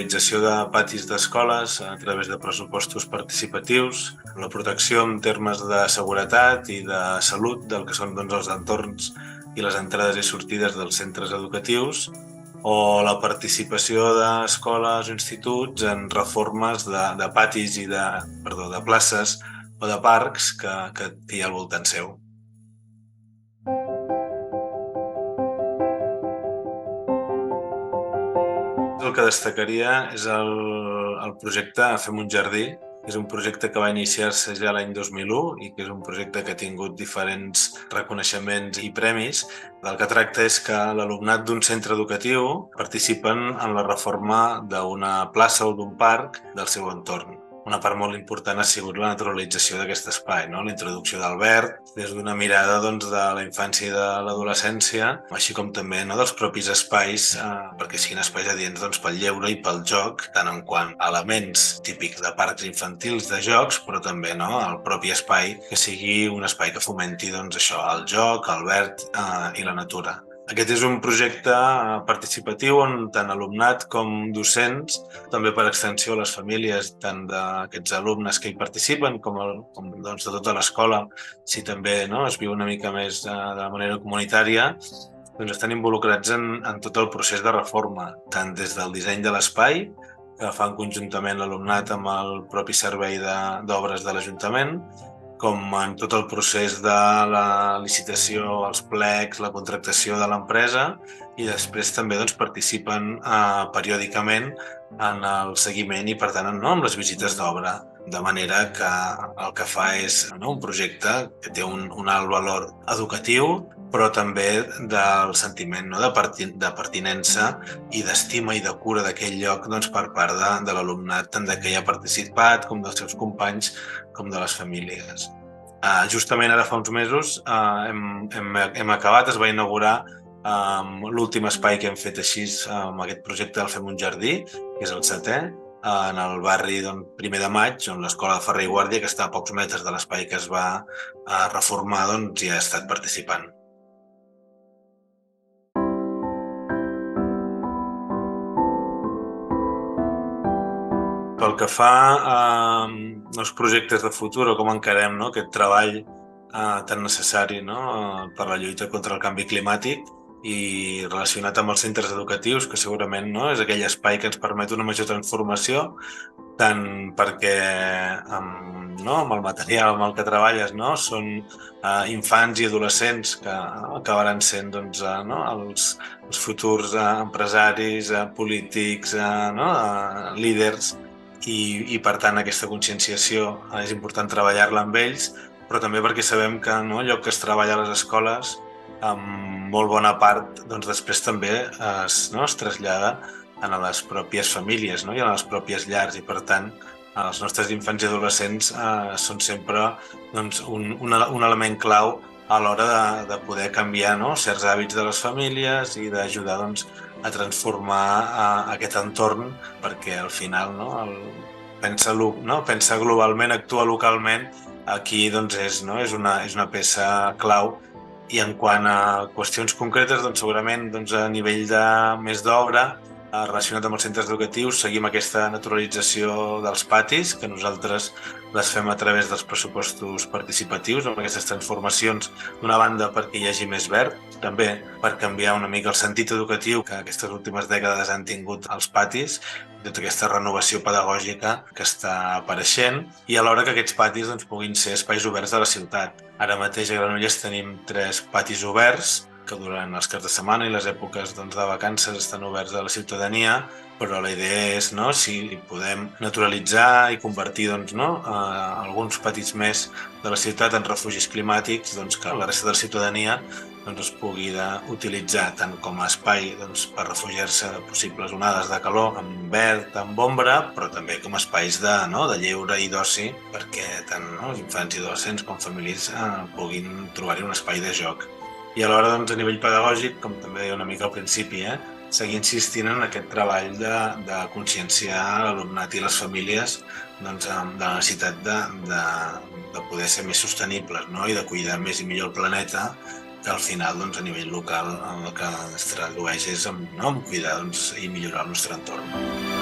realització de patis d'escoles a través de pressupostos participatius, la protecció en termes de seguretat i de salut del que són els entorns i les entrades i sortides dels centres educatius, o la participació d'escoles o instituts en reformes de patis i de places o de parcs que hi ha al voltant seu. El que destacaria és el projecte Fem un jardí, que és un projecte que va iniciar-se ja l'any 2001 i que és un projecte que ha tingut diferents reconeixements i premis. El que tracta és que l'alumnat d'un centre educatiu participen en la reforma d'una plaça o d'un parc del seu entorn. Una part molt important ha sigut la naturalització d'aquest espai, la introducció del verd, des d'una mirada de la infància i de l'adolescència, així com també dels propis espais, perquè siguin espais adients pel lleure i pel joc, tant en quant a elements típics de parcs infantils, de jocs, però també el propi espai que sigui un espai que fomenti això, el joc, el verd i la natura. Aquest és un projecte participatiu on tant alumnat com docents, també per extensió les famílies tant d'aquests alumnes que hi participen com de tota l'escola, si també es viu una mica més de manera comunitària, estan involucrats en tot el procés de reforma, tant des del disseny de l'espai, que fan conjuntament l'alumnat amb el propi servei d'obres de l'Ajuntament, com en tot el procés de la licitació, els plecs, la contractació de l'empresa, i després també participen periòdicament en el seguiment i, per tant, en les visites d'obra. De manera que el que fa és un projecte que té un alt valor educatiu, però també del sentiment de pertinença i d'estima i de cura d'aquell lloc per part de l'alumnat, tant de que hi ha participat com dels seus companys com de les famílies. Justament ara fa uns mesos hem acabat, es va inaugurar l'últim espai que hem fet així amb aquest projecte del Fem un jardí, que és el 7è, en el barri 1 de Maig, on l'escola de Ferrer i Guàrdia, que està a pocs metres de l'espai que es va reformar, hi ha estat participant. Pel que fa als projectes de futur o com encarem aquest treball tan necessari per la lluita contra el canvi climàtic i relacionat amb els centres educatius, que segurament és aquell espai que ens permet una major transformació, tant perquè amb el material amb el que treballes són infants i adolescents que acabaran sent els futurs empresaris, polítics, líders, i per tant aquesta conscienciació és important treballar-la amb ells, però també perquè sabem que allò que es treballa a les escoles en molt bona part després també es trasllada a les pròpies famílies i a les pròpies llars, i per tant els nostres infants i adolescents són sempre un element clau a l'hora de poder canviar certs hàbits de les famílies i d'ajudar a transformar aquest entorn, perquè al final pensa globalment, actua localment, aquí és una peça clau. I en quant a qüestions concretes, segurament a nivell més d'obra, relacionat amb els centres educatius, seguim aquesta naturalització dels patis, que nosaltres les fem a través dels pressupostos participatius, amb aquestes transformacions, d'una banda perquè hi hagi més verd, també per canviar una mica el sentit educatiu que aquestes últimes dècades han tingut els patis, tota aquesta renovació pedagògica que està apareixent, i alhora que aquests patis puguin ser espais oberts de la ciutat. Ara mateix a Granollers tenim 3 patis oberts, que durant els caps de setmana i les èpoques de vacances estan oberts a la ciutadania, però la idea és si podem naturalitzar i convertir alguns patis més de la ciutat en refugis climàtics, que la resta de la ciutadania es pugui utilitzar tant com a espai per refugiar-se de possibles onades de calor amb verd, amb ombra, però també com a espais de lleure i d'oci, perquè tant els infants i adolescents com famílies puguin trobar-hi un espai de joc. I alhora, a nivell pedagògic, com també deia una mica al principi, seguir insistint en aquest treball de conscienciar l'alumnat i les famílies de la necessitat de poder ser més sostenibles i de cuidar més i millor el planeta, que al final, a nivell local, el que es tradueix és en cuidar i millorar el nostre entorn.